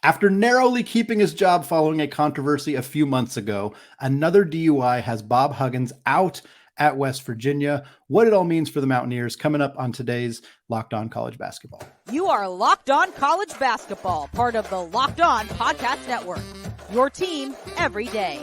After narrowly keeping his job following a controversy a few months ago, another DUI has Bob Huggins out at West Virginia. What it all means for the Mountaineers coming up on today's Locked On College Basketball. You are Locked On College Basketball, part of the Locked On Podcast Network. Your team every day.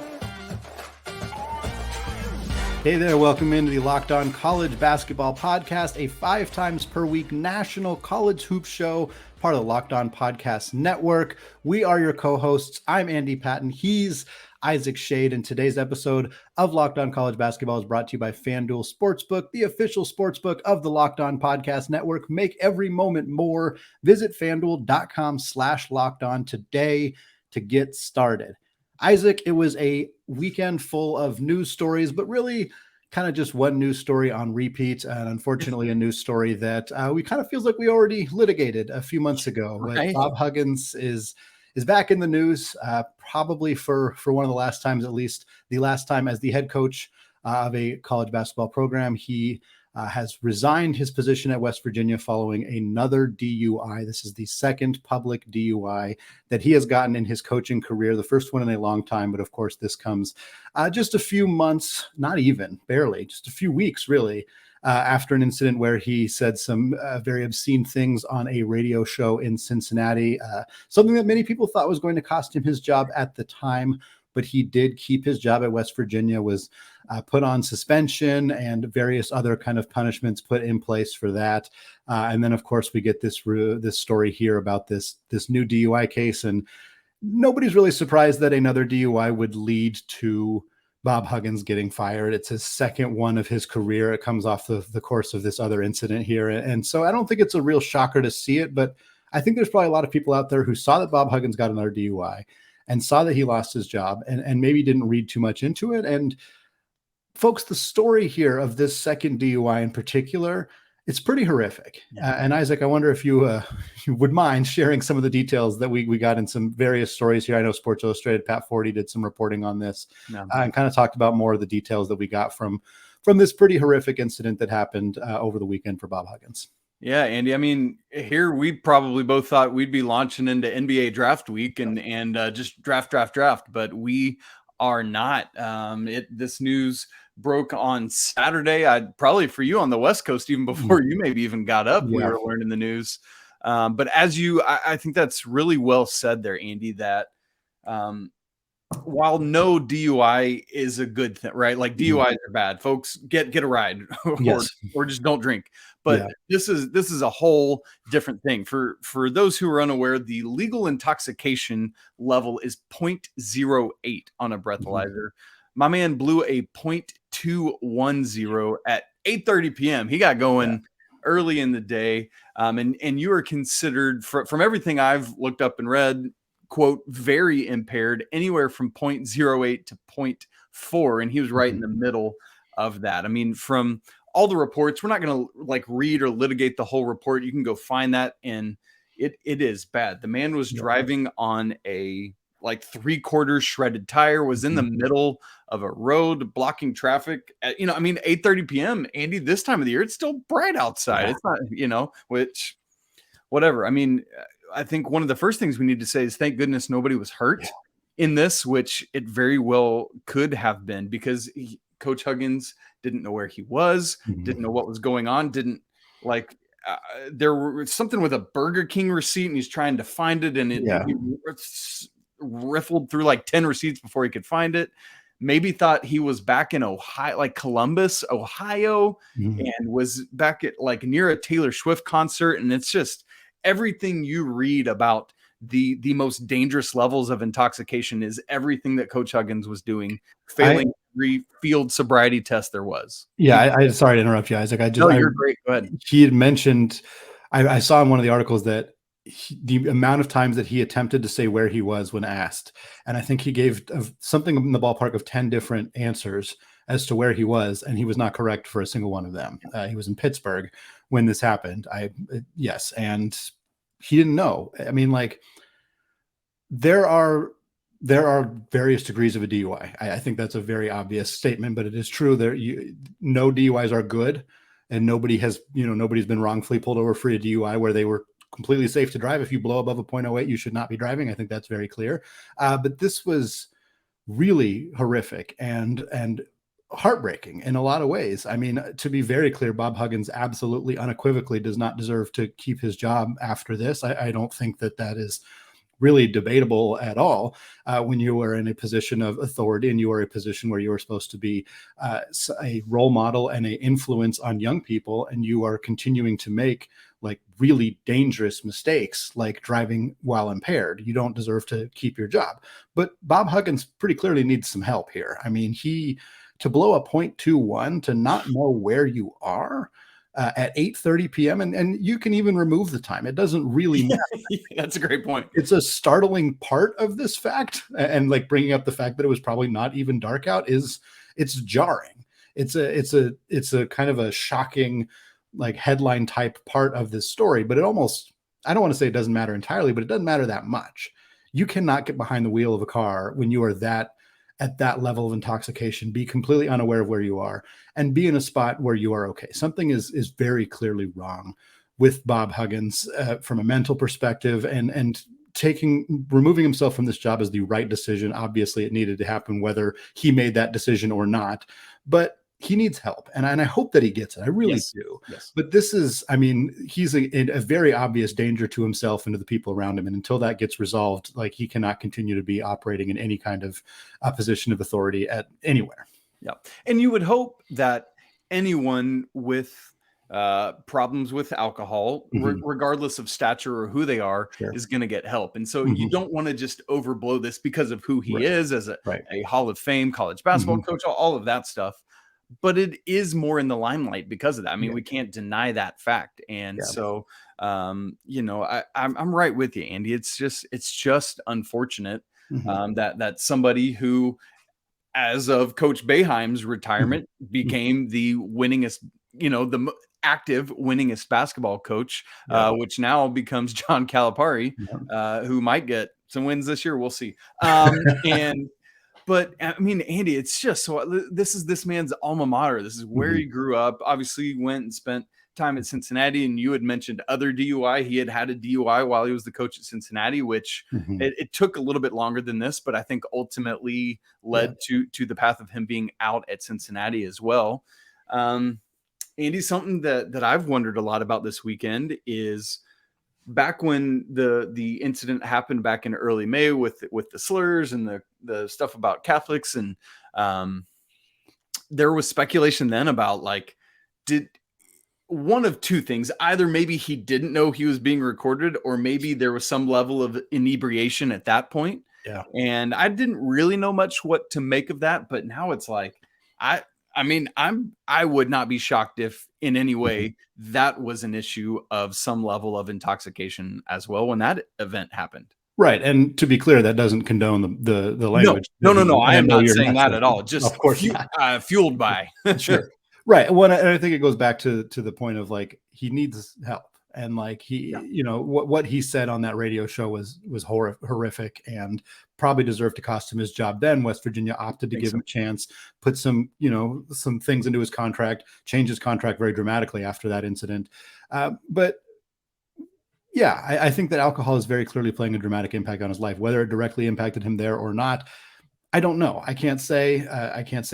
Hey there, welcome into the Locked On College Basketball Podcast, a 5 times per week national college hoop show, part of the Locked On Podcast Network. We are your co-hosts. I'm Andy Patton. He's Isaac Shade, and today's episode of Locked On College Basketball is brought to you by FanDuel Sportsbook, the official sportsbook of the Locked On Podcast Network. Make every moment more. Visit FanDuel.com/LockedOn today to get started. Isaac, it was a weekend full of news stories, but really kind of just one news story on repeat, and unfortunately a news story that we kind of feels like we already litigated a few months ago. Right. Bob Huggins is back in the news, probably for one of the last times, at least the last time as the head coach of a college basketball program. He has resigned his position at West Virginia following another DUI. This is the second public DUI that he has gotten in his coaching career, the first one in a long time. But of course, this comes just a few months, not even, barely, just a few weeks, really, after an incident where he said some very obscene things on a radio show in Cincinnati, something that many people thought was going to cost him his job at the time. But he did keep his job at West Virginia, was put on suspension and various other kind of punishments put in place for that. And then, of course, we get this story here about this new DUI case. And nobody's really surprised that another DUI would lead to Bob Huggins getting fired. It's his second one of his career. It comes off the course of this other incident here. And so I don't think it's a real shocker to see it, but I think there's probably a lot of people out there who saw that Bob Huggins got another DUI and saw that he lost his job and maybe didn't read too much into it. And folks, the story here of this second DUI in particular, it's pretty horrific. And Isaac, I wonder if you would mind sharing some of the details that we got in some various stories here. I know Sports Illustrated, Pat Forty did some reporting on this and kind of talked about more of the details that we got from this pretty horrific incident that happened over the weekend for Bob Huggins. Yeah, Andy. I mean, here we probably both thought we'd be launching into NBA draft week and just draft, but we are not. This news broke on Saturday. Probably for you on the West Coast, even before you maybe even got up, we were learning the news. But I think that's really well said there, Andy, that while no DUI is a good thing, right? Like DUIs are bad. Folks, get a ride or just don't drink. But this is a whole different thing. For those who are unaware, the legal intoxication level is 0.08 on a breathalyzer. My man blew a 0.210 at 8:30 p.m. He got going early in the day. And you are considered, from everything I've looked up and read, quote, very impaired, anywhere from 0.08 to 0.4. And he was right in the middle of that. I mean, from all the reports, we're not going to read or litigate the whole report. You can go find that. And it is bad. The man was driving on a 3/4 shredded tire, was in the middle of a road blocking traffic at, 8:30 p.m. Andy, this time of the year, it's still bright outside. It's not, which whatever. I mean, I think one of the first things we need to say is thank goodness nobody was hurt in this, which it very well could have been, because Coach Huggins didn't know where he was, didn't know what was going on, there was something with a Burger King receipt and he's trying to find it. And he riffled through 10 receipts before he could find it. Maybe thought he was back in Ohio, Columbus, Ohio, and was back at near a Taylor Swift concert. And it's just everything you read about the most dangerous levels of intoxication is everything that Coach Huggins was doing, failing every field sobriety test there was. Yeah, I sorry to interrupt you, Isaac. You're great. Go ahead. He had mentioned, I saw in one of the articles that the amount of times that he attempted to say where he was when asked, and I think he gave something in the ballpark of 10 different answers as to where he was, and he was not correct for a single one of them. He was in Pittsburgh when this happened. And he didn't know. I mean, there are various degrees of a DUI. I think that's a very obvious statement, but it is true. No DUIs are good, and nobody's been wrongfully pulled over for a DUI where they were completely safe to drive. If you blow above a .08, you should not be driving. I think that's very clear. But this was really horrific and heartbreaking in a lot of ways. I mean, to be very clear, Bob Huggins absolutely unequivocally does not deserve to keep his job after this. I don't think that is really debatable at all. When you are in a position of authority and you are a position where you are supposed to be a role model and an influence on young people, and you are continuing to make like really dangerous mistakes like driving while impaired, you don't deserve to keep your job. But Bob Huggins pretty clearly needs some help here. I mean, to blow a .21, to not know where you are at 8:30 p.m. And you can even remove the time. It doesn't really matter. That's a great point. It's a startling part of this fact. And like bringing up the fact that it was probably not even dark out it's jarring. It's a kind of a shocking, like headline type part of this story, but it almost, I don't want to say it doesn't matter entirely, but it doesn't matter that much. You cannot get behind the wheel of a car when you are at that level of intoxication, be completely unaware of where you are, and be in a spot where you are okay. Something is very clearly wrong with Bob Huggins from a mental perspective, and removing himself from this job is the right decision. Obviously, it needed to happen whether he made that decision or not, but he needs help. And I hope that he gets it. I really do. Yes. But this is, I mean, he's a very obvious danger to himself and to the people around him. And until that gets resolved, like he cannot continue to be operating in any kind of position of authority at anywhere. Yeah. And you would hope that anyone with problems with alcohol, regardless of stature or who they are, is going to get help. And so you don't want to just overblow this because of who he is as a Hall of Fame college basketball coach, all of that stuff. But it is more in the limelight because of that. I mean, we can't deny that fact. And so, you know, I'm right with you, Andy. It's just unfortunate that somebody who, as of Coach Boeheim's retirement, became the winningest, you know, the active winningest basketball coach, which now becomes John Calipari, who might get some wins this year. We'll see. But I mean, Andy, it's just so this is this man's alma mater. This is where he grew up. Obviously, he went and spent time at Cincinnati, and you had mentioned other DUI. He had a DUI while he was the coach at Cincinnati, which it took a little bit longer than this, but I think ultimately led to the path of him being out at Cincinnati as well. Andy, something that I've wondered a lot about this weekend is back when the incident happened back in early May with the slurs and the stuff about Catholics, and there was speculation then about like, did one of two things: either maybe he didn't know he was being recorded, or maybe there was some level of inebriation at that point. Yeah. And I didn't really know much what to make of that, but now it's like, I mean, I would not be shocked if in any way that was an issue of some level of intoxication as well when that event happened. Right. And to be clear, that doesn't condone the language. No. I am not saying that at all. Just of course fueled by. Sure. Right. Well, and I think it goes back to the point of like, he needs help. And like you know, what he said on that radio show was horrific and probably deserved to cost him his job. Then West Virginia opted to give him a chance, put some things into his contract, change his contract very dramatically after that incident. But yeah, I think that alcohol is very clearly playing a dramatic impact on his life. Whether it directly impacted him there or not, I don't know. I can't say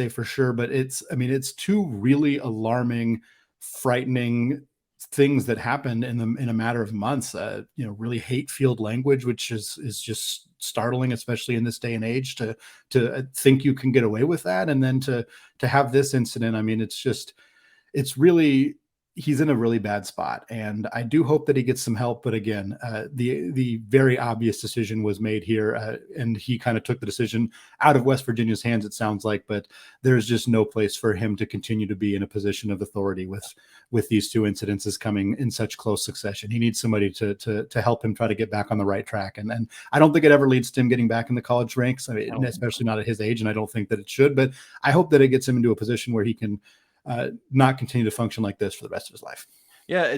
for sure, but it's two really alarming, frightening things that happened in a matter of months. Really hate-filled language, which is just startling, especially in this day and age, to think you can get away with that, and then to have this incident. I mean, it's really, he's in a really bad spot, and I do hope that he gets some help. But again, the very obvious decision was made here, and he kind of took the decision out of West Virginia's hands, it sounds like. But there's just no place for him to continue to be in a position of authority with these two incidences coming in such close succession. He needs somebody to help him try to get back on the right track, and I don't think it ever leads to him getting back in the college ranks. I mean, especially not at his age, and I don't think that it should. But I hope that it gets him into a position where he can not continue to function like this for the rest of his life. Yeah,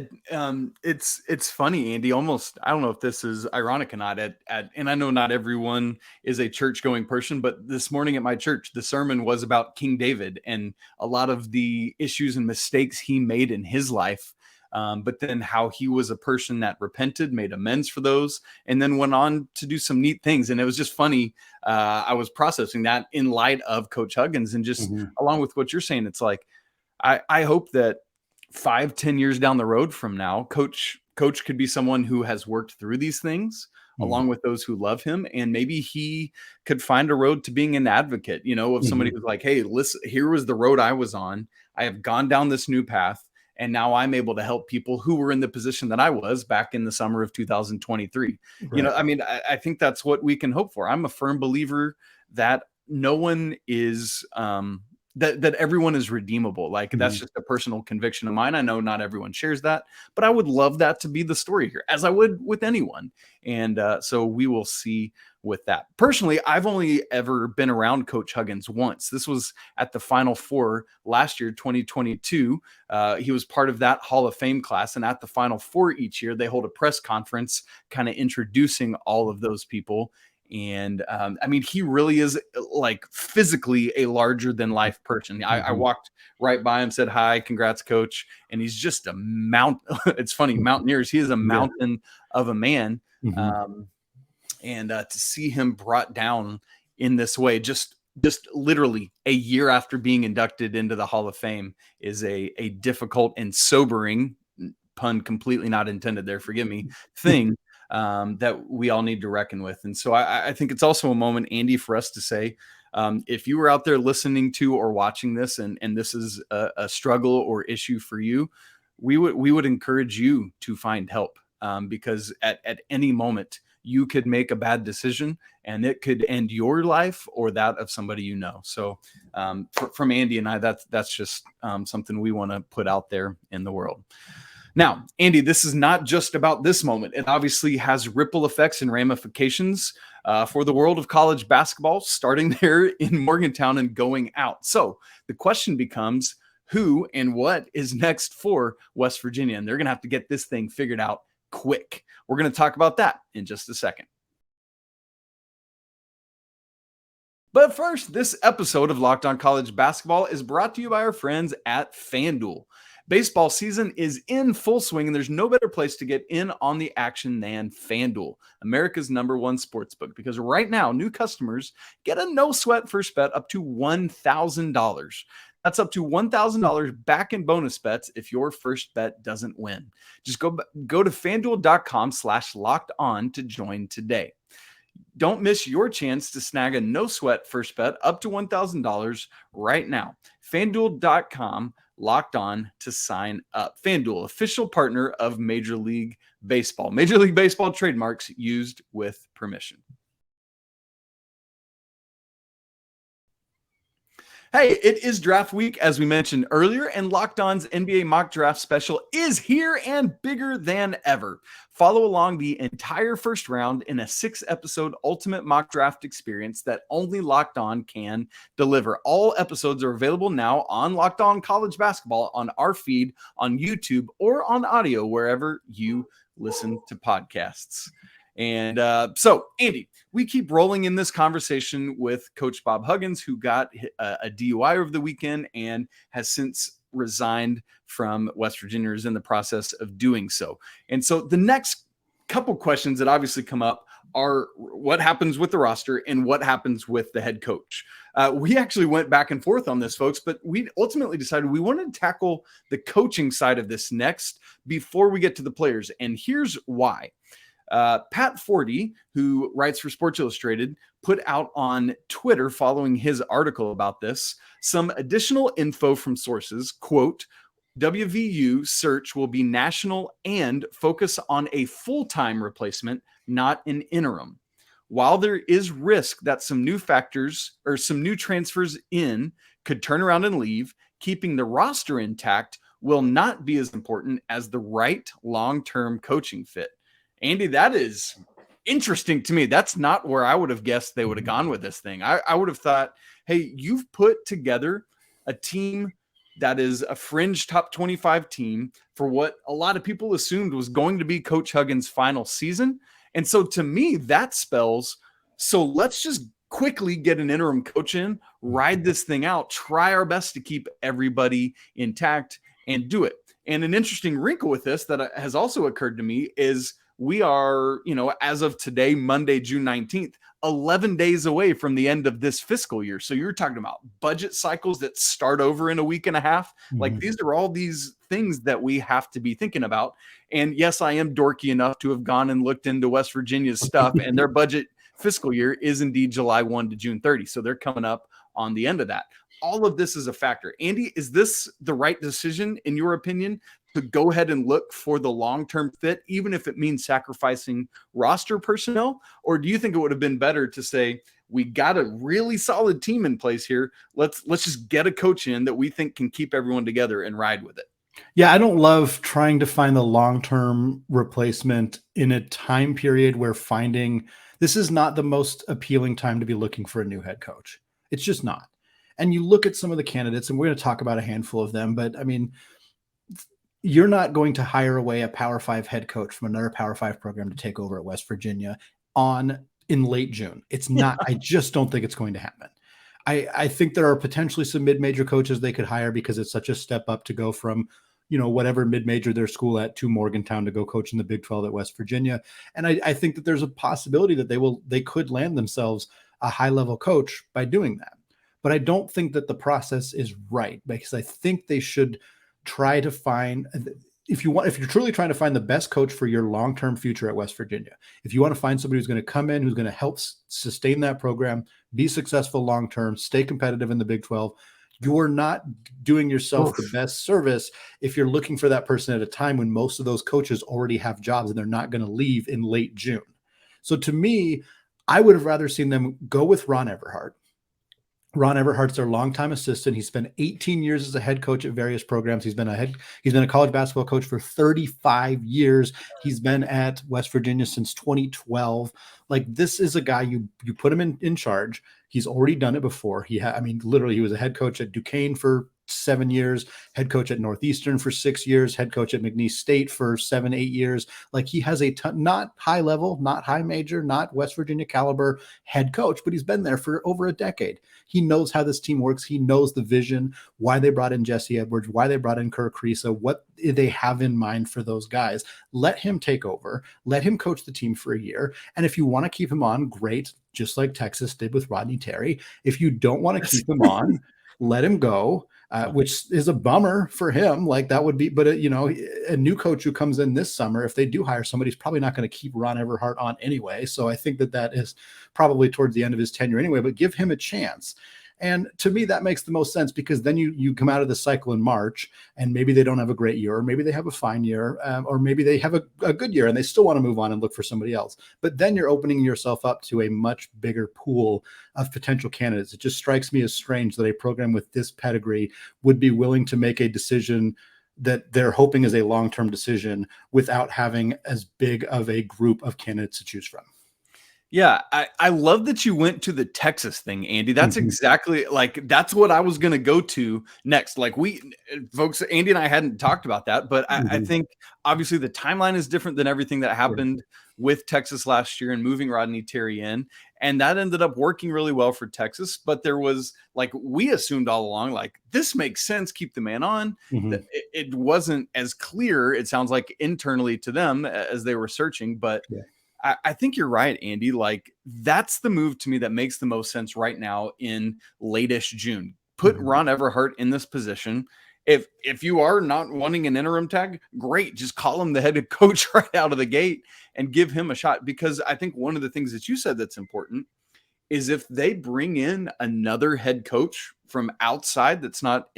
it's funny, Andy. Almost, I don't know if this is ironic or not. And I know not everyone is a church-going person, but this morning at my church, the sermon was about King David and a lot of the issues and mistakes he made in his life. but then how he was a person that repented, made amends for those, and then went on to do some neat things. And it was just funny. I was processing that in light of Coach Huggins, and just along with what you're saying, it's like, I hope that 5-10 years down the road from now, coach could be someone who has worked through these things along with those who love him. And maybe he could find a road to being an advocate, of somebody who's like, hey, listen, here was the road I was on. I have gone down this new path. And now I'm able to help people who were in the position that I was back in the summer of 2023. Right. I think that's what we can hope for. I'm a firm believer that no one is, that everyone is redeemable. Like that's just a personal conviction of mine. I know not everyone shares that, but I would love that to be the story here, as I would with anyone. And so we will see with that. Personally, I've only ever been around Coach Huggins once. This was at the Final Four last year, 2022. He was part of that Hall of Fame class. And at the Final Four each year, they hold a press conference kind of introducing all of those people. And he really is like physically a larger than life person. I walked right by him, said hi, congrats, coach. And he's just a it's funny, Mountaineers. He is a mountain of a man. And to see him brought down in this way, just literally a year after being inducted into the Hall of Fame, is a difficult and sobering, pun completely not intended there, forgive me, thing. That we all need to reckon with. And so I think it's also a moment, Andy, for us to say, if you were out there listening to or watching this and this is a struggle or issue for you, we would encourage you to find help, because at any moment you could make a bad decision and it could end your life or that of somebody you know. So from Andy and I, that's just something we want to put out there in the world. Now, Andy, this is not just about this moment. It obviously has ripple effects and ramifications for the world of college basketball, starting there in Morgantown and going out. So the question becomes, who and what is next for West Virginia? And they're going to have to get this thing figured out quick. We're going to talk about that in just a second. But first, this episode of Locked On College Basketball is brought to you by our friends at FanDuel. Baseball season is in full swing, and there's no better place to get in on the action than FanDuel, America's #1 sportsbook, because right now, new customers get a no-sweat first bet up to $1,000. That's up to $1,000 back in bonus bets if your first bet doesn't win. Just go to FanDuel.com/locked-on to join today. Don't miss your chance to snag a no-sweat first bet up to $1,000 right now. FanDuel.com locked on to sign up. FanDuel, official partner of Major League Baseball. Major League Baseball trademarks used with permission. Hey, it is draft week, as we mentioned earlier, and Locked On's NBA mock draft special is here and bigger than ever. Follow along the entire first round in a 6-episode ultimate mock draft experience that only Locked On can deliver. All episodes are available now on Locked On College Basketball on our feed on YouTube or on audio wherever you listen to podcasts. And so, Andy, we keep rolling in this conversation with Coach Bob Huggins, who got a DUI over the weekend and has since resigned from West Virginia, is in the process of doing so. And so the next couple questions that obviously come up are what happens with the roster and what happens with the head coach. We actually went back and forth on this, folks, but we ultimately decided we wanted to tackle the coaching side of this next before we get to the players. And here's why. Pat Forty, who writes for Sports Illustrated, put out on Twitter following his article about this some additional info from sources. Quote, WVU search will be national and focus on a full-time replacement, not an interim. While there is risk that some new factors or some new transfers in could turn around and leave, keeping the roster intact will not be as important as the right long-term coaching fit. Andy, that is interesting to me. That's not where I would have guessed they would have gone with this thing. I would have thought, hey, you've put together a team that is a fringe top 25 team for what a lot of people assumed was going to be Coach Huggins' final season. And so to me, that spells, so let's just quickly get an interim coach in, ride this thing out, try our best to keep everybody intact and do it. And an interesting wrinkle with this that has also occurred to me is we are, as of today, Monday, June 19th, 11 days away from the end of this fiscal year. So you're talking about budget cycles that start over in a week and a half. Like these are all these things that we have to be thinking about. And yes, I am dorky enough to have gone and looked into West Virginia's stuff, and their budget fiscal year is indeed July 1 to June 30. So they're coming up on the end of that. All of this is a factor. Andy, is this the right decision, in your opinion, to go ahead and look for the long-term fit, even if it means sacrificing roster personnel? Or do you think it would have been better to say, we got a really solid team in place here. Let's just get a coach in that we think can keep everyone together and ride with it? Yeah, I don't love trying to find the long-term replacement in a time period where this is not the most appealing time to be looking for a new head coach. It's just not. And you look at some of the candidates, and we're going to talk about a handful of them, but I mean, you're not going to hire away a Power 5 head coach from another Power 5 program to take over at West Virginia in late June. It's not, I just don't think it's going to happen. I think there are potentially some mid-major coaches they could hire because it's such a step up to go from, whatever mid-major their school at to Morgantown to go coach in the Big 12 at West Virginia. And I think that there's a possibility that they could land themselves a high-level coach by doing that. But I don't think that the process is right, because I think they should try to find, if you're truly trying to find the best coach for your long-term future at West Virginia, if you want to find somebody who's going to come in, who's going to help sustain that program, be successful long-term, stay competitive in the Big 12, you're not doing yourself the best service if you're looking for that person at a time when most of those coaches already have jobs and they're not going to leave in late June. So to me, I would have rather seen them go with Ron Everhart. Ron Everhart's their longtime assistant. He spent 18 years as a head coach at various programs. He's been a college basketball coach for 35 years. He's been at West Virginia since 2012. Like, this is a guy you put him in charge. He's already done it before. Literally, he was a head coach at Duquesne for 7 years, head coach at Northeastern for 6 years, head coach at McNeese State for 7-8 years. Like, he has a ton, not high level, not high major, not West Virginia caliber head coach, but he's been there for over a decade. He knows how this team works. He knows the vision, why they brought in Jesse Edwards, why they brought in Kerr, Kriisa, what they have in mind for those guys. Let him take over. Let him coach the team for a year. And if you want to keep him on, great, just like Texas did with Rodney Terry. If you don't want to keep him on, let him go. Which is a bummer for him. Like, that would be, but a new coach who comes in this summer, if they do hire somebody, he's probably not going to keep Ron Everhart on anyway. So I think that is probably towards the end of his tenure anyway, but give him a chance. And to me, that makes the most sense, because then you come out of the cycle in March and maybe they don't have a great year, or maybe they have a fine year, or maybe they have a good year and they still want to move on and look for somebody else. But then you're opening yourself up to a much bigger pool of potential candidates. It just strikes me as strange that a program with this pedigree would be willing to make a decision that they're hoping is a long-term decision without having as big of a group of candidates to choose from. Yeah, I love that you went to the Texas thing, Andy. That's exactly, that's what I was going to go to next. Like, folks, Andy and I hadn't talked about that, but I think obviously the timeline is different than everything that happened with Texas last year and moving Rodney Terry in. And that ended up working really well for Texas. But there was, we assumed all along, this makes sense, keep the man on. It wasn't as clear, it sounds like, internally to them as they were searching. But I think you're right, Andy. That's the move to me that makes the most sense right now in late-ish June. Put Ron Everhart in this position. If you are not wanting an interim tag, great. Just call him the head coach right out of the gate and give him a shot. Because I think one of the things that you said that's important is if they bring in another head coach from outside that's not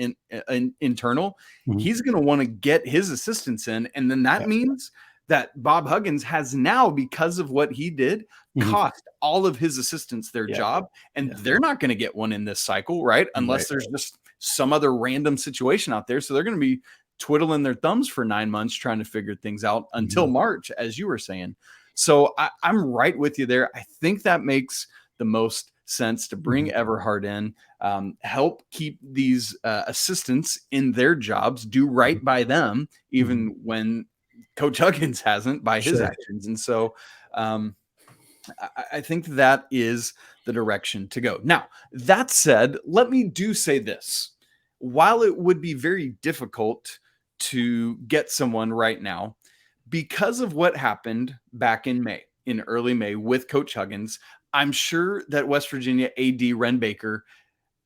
internal, he's going to want to get his assistants in. And then that means that Bob Huggins has now, because of what he did, cost all of his assistants their job. And they're not going to get one in this cycle, right? Unless there's just some other random situation out there. So they're going to be twiddling their thumbs for 9 months trying to figure things out until March, as you were saying. So I'm right with you there. I think that makes the most sense to bring Everhart in, help keep these assistants in their jobs, do right by them, even when Coach Huggins hasn't by his actions. And so I think that is the direction to go. Now, that said, let me say this. While it would be very difficult to get someone right now because of what happened back in early May with Coach Huggins. I'm sure that West Virginia AD Ren Baker,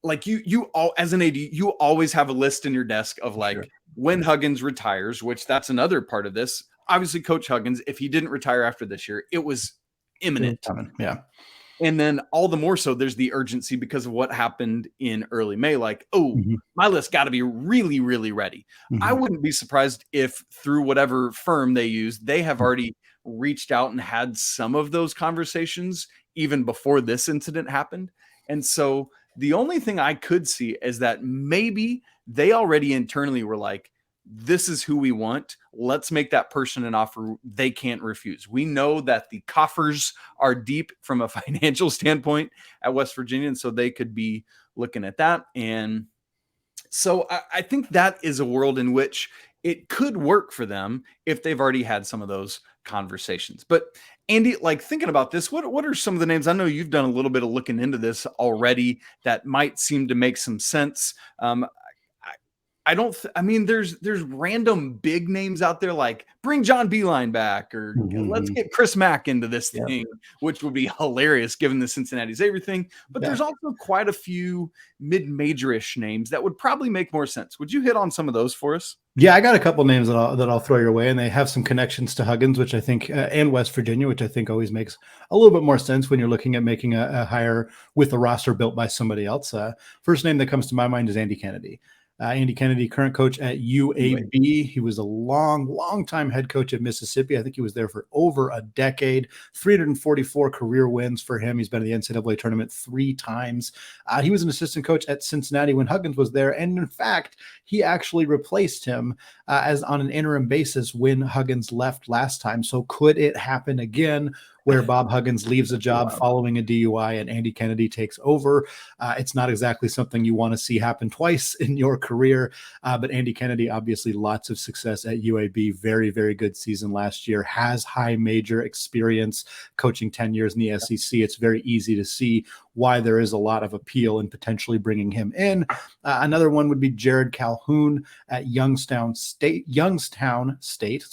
like you all as an AD, you always have a list in your desk of like when Huggins retires, which that's another part of this. Obviously, Coach Huggins, if he didn't retire after this year, it was imminent. Yeah. And then all the more so, there's the urgency because of what happened in early May. Like, my list got to be really, really ready. I wouldn't be surprised if through whatever firm they use, they have already reached out and had some of those conversations even before this incident happened. And so the only thing I could see is that maybe they already internally were like, this is who we want. Let's make that person an offer they can't refuse. We know that the coffers are deep from a financial standpoint at West Virginia, and so they could be looking at that. And so I think that is a world in which it could work for them if they've already had some of those conversations. But Andy, like thinking about this, what are some of the names? I know you've done a little bit of looking into this already that might seem to make some sense. I mean, there's random big names out there like bring John Beeline back or let's get Chris Mack into this thing, which would be hilarious given the Cincinnati Xavier thing. But there's also quite a few mid-major-ish names that would probably make more sense. Would you hit on some of those for us? Yeah, I got a couple names that I'll throw your way, and they have some connections to Huggins, which I think, and West Virginia, which I think always makes a little bit more sense when you're looking at making a hire with a roster built by somebody else. First name that comes to my mind is Andy Kennedy. Andy Kennedy, current coach at UAB. He was a long time head coach at Mississippi. I think he was there for over a decade. 344 career wins for him. He's been in the NCAA tournament 3 times. He was an assistant coach at Cincinnati when Huggins was there. And in fact, he actually replaced him as on an interim basis when Huggins left last time. So could it happen again where Bob Huggins leaves a job following a DUI and Andy Kennedy takes over? It's not exactly something you want to see happen twice in your career, but Andy Kennedy, obviously lots of success at UAB, very, very good season last year, has high major experience, coaching 10 years in the SEC. It's very easy to see why there is a lot of appeal in potentially bringing him in. Another one would be Jared Calhoun at Youngstown State. Let's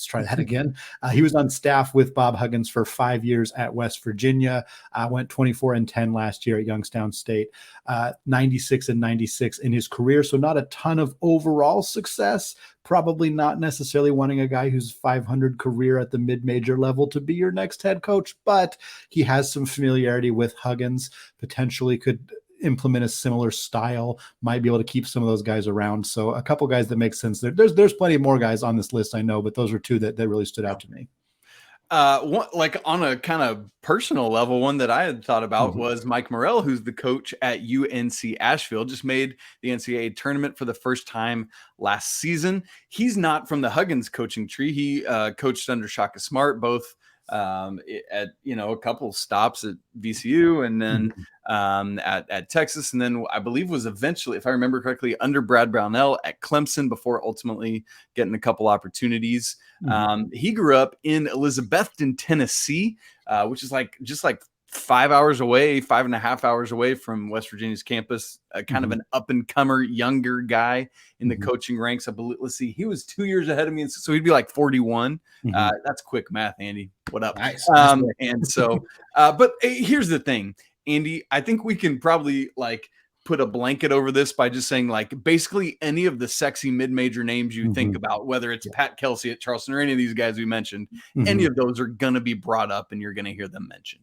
try that again. He was on staff with Bob Huggins for 5 years at West Virginia. Went 24-10 last year at Youngstown State. 96-96 in his career. So not a ton of overall success. Probably not necessarily wanting a guy who's 500 career at the mid-major level to be your next head coach, but he has some familiarity with Huggins, potentially could implement a similar style, might be able to keep some of those guys around. So a couple guys that make sense there. There's plenty more guys on this list, I know, but those are two that really stood out to me. One, like on a kind of personal level, one that I had thought about was Mike Morrell, who's the coach at UNC Asheville, just made the NCAA tournament for the first time last season. He's not from the Huggins coaching tree. He coached under Shaka Smart, both at a couple stops at VCU and then at Texas, and then I believe was eventually, if I remember correctly, under Brad Brownell at Clemson before ultimately getting a couple opportunities. He grew up in Elizabethton, Tennessee, which is just like 5.5 hours away from West Virginia's campus. Kind of an up-and-comer, younger guy in the coaching ranks. I believe, let's see, he was 2 years ahead of me, so he'd be like 41. That's quick math, Andy. What up? Nice. And so, but here's the thing, Andy. I think we can probably like put a blanket over this by just saying like basically any of the sexy mid-major names you think about, whether it's Pat Kelsey at Charleston or any of these guys we mentioned, any of those are going to be brought up and you're going to hear them mentioned.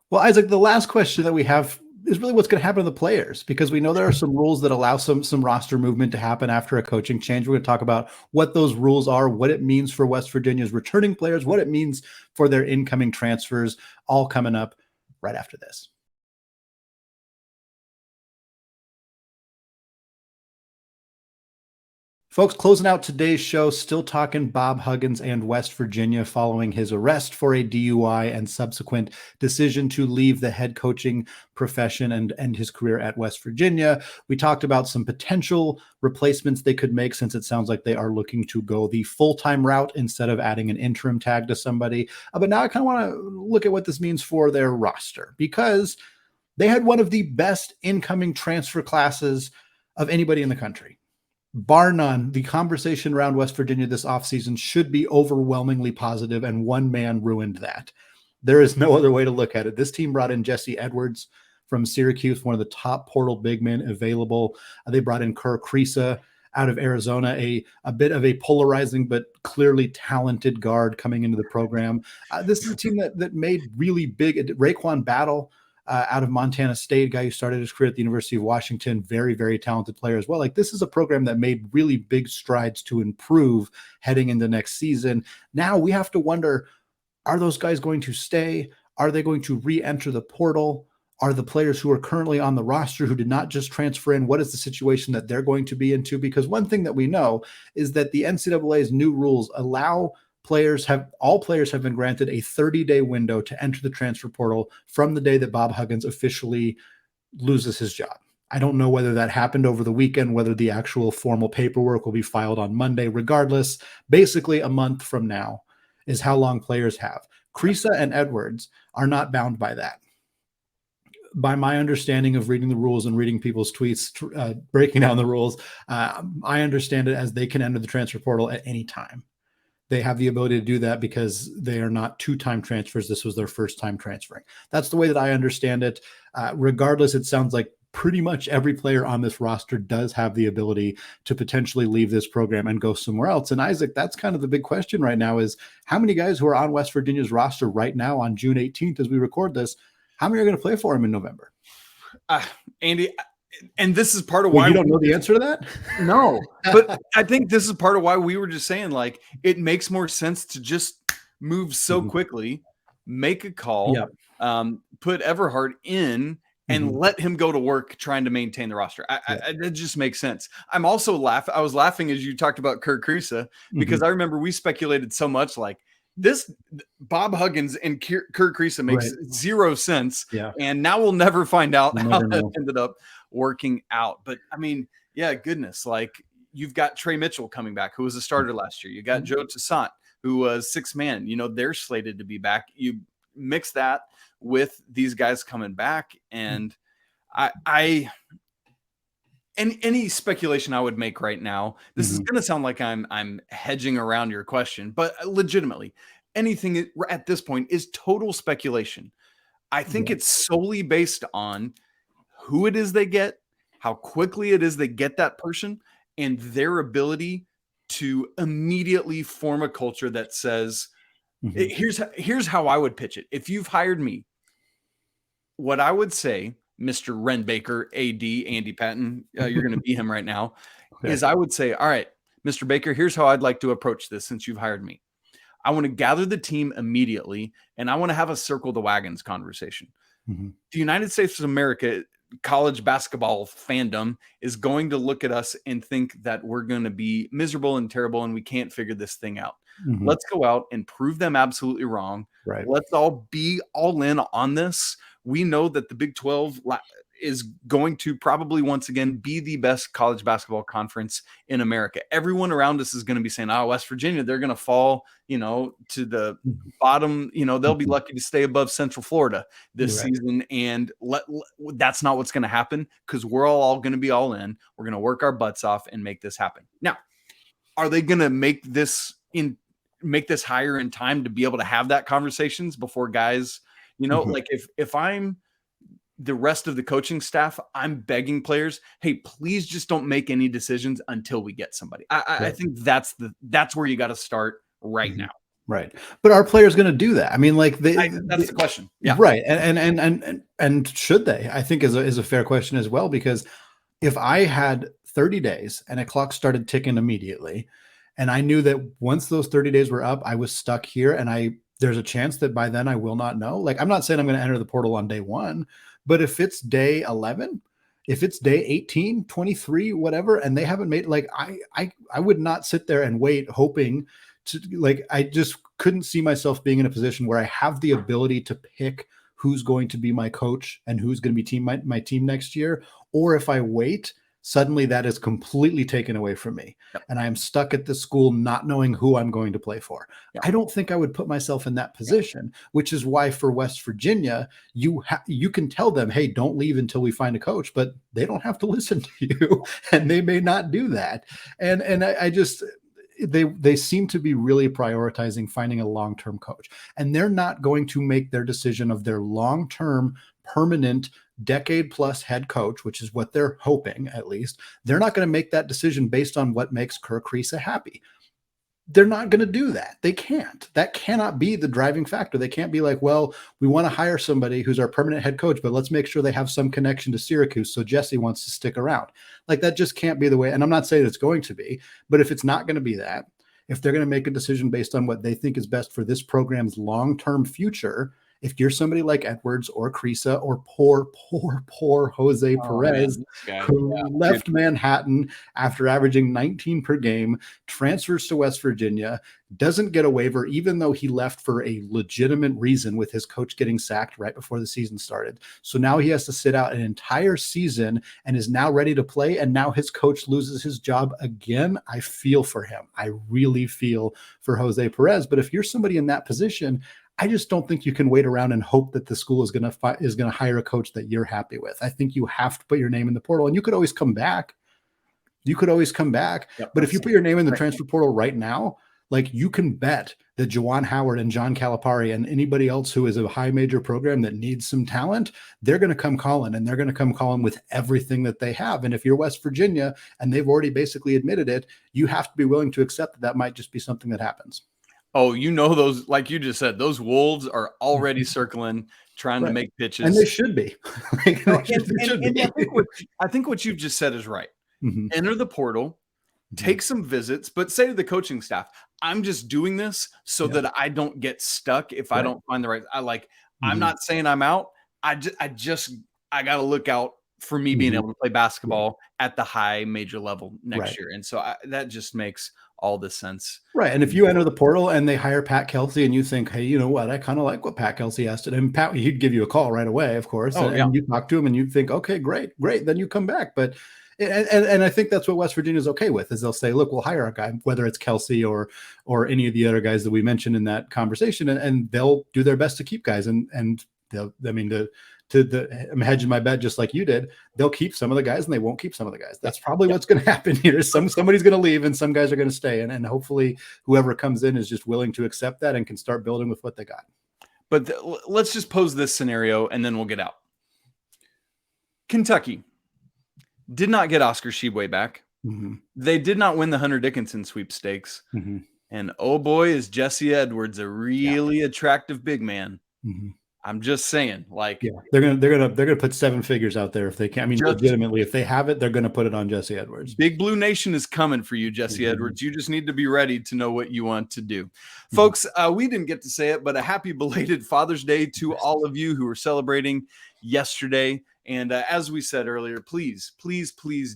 Well, Isaac, the last question that we have is really what's going to happen to the players, because we know there are some rules that allow some roster movement to happen after a coaching change. We're going to talk about what those rules are, what it means for West Virginia's returning players, what it means for their incoming transfers, all coming up right after this. Folks, closing out today's show, still talking Bob Huggins and West Virginia following his arrest for a DUI and subsequent decision to leave the head coaching profession and end his career at West Virginia. We talked about some potential replacements they could make, since it sounds like they are looking to go the full-time route instead of adding an interim tag to somebody. But now I kind of want to look at what this means for their roster, because they had one of the best incoming transfer classes of anybody in the country. bar none, the conversation around West Virginia this offseason should be overwhelmingly positive, and one man ruined that. There is no other way to look at it. This team brought in Jesse Edwards from Syracuse, one of the top portal big men available. They brought in Kriisa out of Arizona, a bit of a polarizing but clearly talented guard coming into the program. This is a team that made really big. Raekwon Battle out of Montana State, guy who started his career at the University of Washington, very, very talented player as well. Like, this is a program that made really big strides to improve heading into next season. Now we have to wonder, are those guys going to stay? Are they going to re-enter the portal? Are the players who are currently on the roster who did not just transfer in, what is the situation that they're going to be into? Because one thing that we know is that the NCAA's new rules allow all players have been granted a 30-day window to enter the transfer portal from the day that Bob Huggins officially loses his job. I don't know whether that happened over the weekend, whether the actual formal paperwork will be filed on Monday. Regardless, basically a month from now is how long players have. Kriisa and Edwards are not bound by that. By my understanding of reading the rules and reading people's tweets, breaking down the rules, I understand it as they can enter the transfer portal at any time. They have the ability to do that because they are not two-time transfers. This was their first time transferring. That's the way that I understand it. Regardless, it sounds like pretty much every player on this roster does have the ability to potentially leave this program and go somewhere else. And Isaac, that's kind of the big question right now, is how many guys who are on West Virginia's roster right now on June 18th as we record this, how many are going to play for him in November? Andy, and this is part of why you don't know the answer to that. No, but I think this is part of why we were just saying, like, it makes more sense to just move so quickly, make a call, put Everhart in, and let him go to work trying to maintain the roster. It just makes sense. I'm also I was laughing as you talked about Kriisa, because I remember we speculated so much, like, this Bob Huggins and Kerr Kriisa makes zero sense. Yeah. And now we'll never find out how that ended up working out. But I mean, yeah, goodness, like, you've got Trey Mitchell coming back, who was a starter last year. You got Joe Toussaint, who was sixth man. You know, they're slated to be back. You mix that with these guys coming back, and any speculation I would make right now, this is going to sound like I'm hedging around your question, but legitimately, anything at this point is total speculation. I think it's solely based on who it is they get, how quickly it is they get that person, and their ability to immediately form a culture that says, here's how I would pitch it. If you've hired me, what I would say, Mr. Ren Baker, AD, Andy Patton, you're going to be him right now, is I would say, all right, Mr. Baker, here's how I'd like to approach this since you've hired me. I want to gather the team immediately, and I want to have a circle the wagons conversation. The United States of America college basketball fandom is going to look at us and think that we're going to be miserable and terrible and we can't figure this thing out. Let's go out and prove them absolutely wrong. Let's all be all in on this. We know that the Big 12 is going to probably once again be the best college basketball conference in America. Everyone around us is going to be saying, West Virginia, they're going to fall, to the bottom, they'll be lucky to stay above Central Florida this season. And that's not what's going to happen, because we're all going to be all in. We're going to work our butts off and make this happen. Now, are they going to make this higher in time to be able to have that conversations before guys, like if I'm the rest of the coaching staff, I'm begging players, hey, please just don't make any decisions until we get somebody. I think that's where you got to start right now. Right. But are players going to do that? I mean, like that's the question. Yeah. Right. And should they? I think is a fair question as well, because if I had 30 days and a clock started ticking immediately, and I knew that once those 30 days were up, I was stuck here, and there's a chance that by then I will not know. Like, I'm not saying I'm going to enter the portal on day 1, but if it's day 11, if it's day 18, 23, whatever, and they haven't made, like, I would not sit there and wait hoping to, like, I just couldn't see myself being in a position where I have the ability to pick who's going to be my coach and who's going to be my team next year. Or if I wait, suddenly that is completely taken away from me. Yep. And I am stuck at the school not knowing who I'm going to play for. Yep. I don't think I would put myself in that position, which is why for West Virginia, you can tell them, hey, don't leave until we find a coach, but they don't have to listen to you, and they may not do that. And I just, they seem to be really prioritizing finding a long-term coach, and they're not going to make their decision of their long-term permanent decade plus head coach, which is what they're hoping, at least. They're not going to make that decision based on what makes Kerr Kriisa happy. They're not going to do that. They can't. That cannot be the driving factor. They can't be like, well, we want to hire somebody who's our permanent head coach, but let's make sure they have some connection to Syracuse, so Jesse wants to stick around. Like, that just can't be the way. And I'm not saying it's going to be, but if it's not going to be that, if they're going to make a decision based on what they think is best for this program's long-term future, if you're somebody like Edwards or Kriisa or poor Jose Perez, who left Manhattan after averaging 19 per game, transfers to West Virginia, doesn't get a waiver, even though he left for a legitimate reason with his coach getting sacked right before the season started. So now he has to sit out an entire season and is now ready to play. And now his coach loses his job again. I feel for him. I really feel for Jose Perez. But if you're somebody in that position, I just don't think you can wait around and hope that the school is going to hire a coach that you're happy with. I think you have to put your name in the portal, and you could always come back. Yep, but if you put your name in the transfer portal right now, like, you can bet that Juwan Howard and John Calipari and anybody else who is a high major program that needs some talent, they're going to come calling, and they're going to come calling with everything that they have. And if you're West Virginia and they've already basically admitted it, you have to be willing to accept that that might just be something that happens. Oh, those, like you just said, those wolves are already circling, trying to make pitches. And they should be. I think what you've just said is right. Mm-hmm. Enter the portal, take some visits, but say to the coaching staff, I'm just doing this so that I don't get stuck if I don't find the right. I'm not saying I'm out. I got to look out for me being able to play basketball at the high major level next year. And so that just makes all the sense. Right. And if you enter the portal and they hire Pat Kelsey and you think, hey, you know what, I kind of like what Pat Kelsey asked. And Pat, he'd give you a call right away, of course. And you talk to him and you think, okay, great. Then you come back. But and I think that's what West Virginia is okay with, is they'll say, look, we'll hire a guy, whether it's Kelsey or any of the other guys that we mentioned in that conversation, and they'll do their best to keep guys. And they'll, I'm hedging my bet just like you did. They'll keep some of the guys and they won't keep some of the guys. That's probably what's going to happen here. Somebody's going to leave and some guys are going to stay. And hopefully whoever comes in is just willing to accept that and can start building with what they got. But let's just pose this scenario and then we'll get out. Kentucky did not get Oscar Tshiebwe back. Mm-hmm. They did not win the Hunter Dickinson sweepstakes. Mm-hmm. And oh boy, is Jesse Edwards a really attractive big man. Mm-hmm. I'm just saying, they're gonna put seven figures out there if they can. I mean, legitimately, if they have it, they're gonna put it on Jesse Edwards. Big Blue Nation is coming for you, Jesse Edwards. You just need to be ready to know what you want to do, folks. We didn't get to say it, but a happy belated Father's Day to all of you who were celebrating yesterday. And as we said earlier, please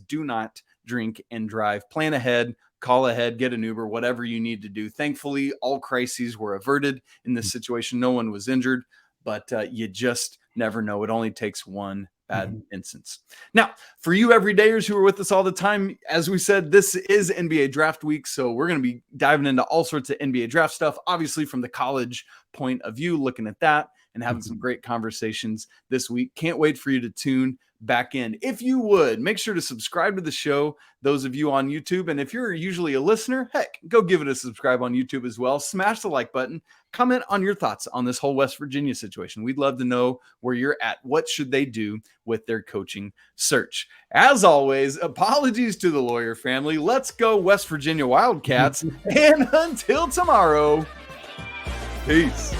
do not drink and drive. Plan ahead. Call ahead, get an Uber, whatever you need to do. Thankfully, all crises were averted in this situation. No one was injured. But you just never know. It only takes one bad instance. Now, for you everydayers who are with us all the time, as we said, this is NBA draft week. So we're going to be diving into all sorts of NBA draft stuff, obviously from the college point of view, looking at that and having some great conversations this week. Can't wait for you to tune back in. If you would, make sure to subscribe to the show, those of you on YouTube. And if you're usually a listener, heck, go give it a subscribe on YouTube as well. Smash the like button. Comment on your thoughts on this whole West Virginia situation. We'd love to know where you're at. What should they do with their coaching search? As always, apologies to the lawyer family. Let's go West Virginia Wildcats. And until tomorrow, peace.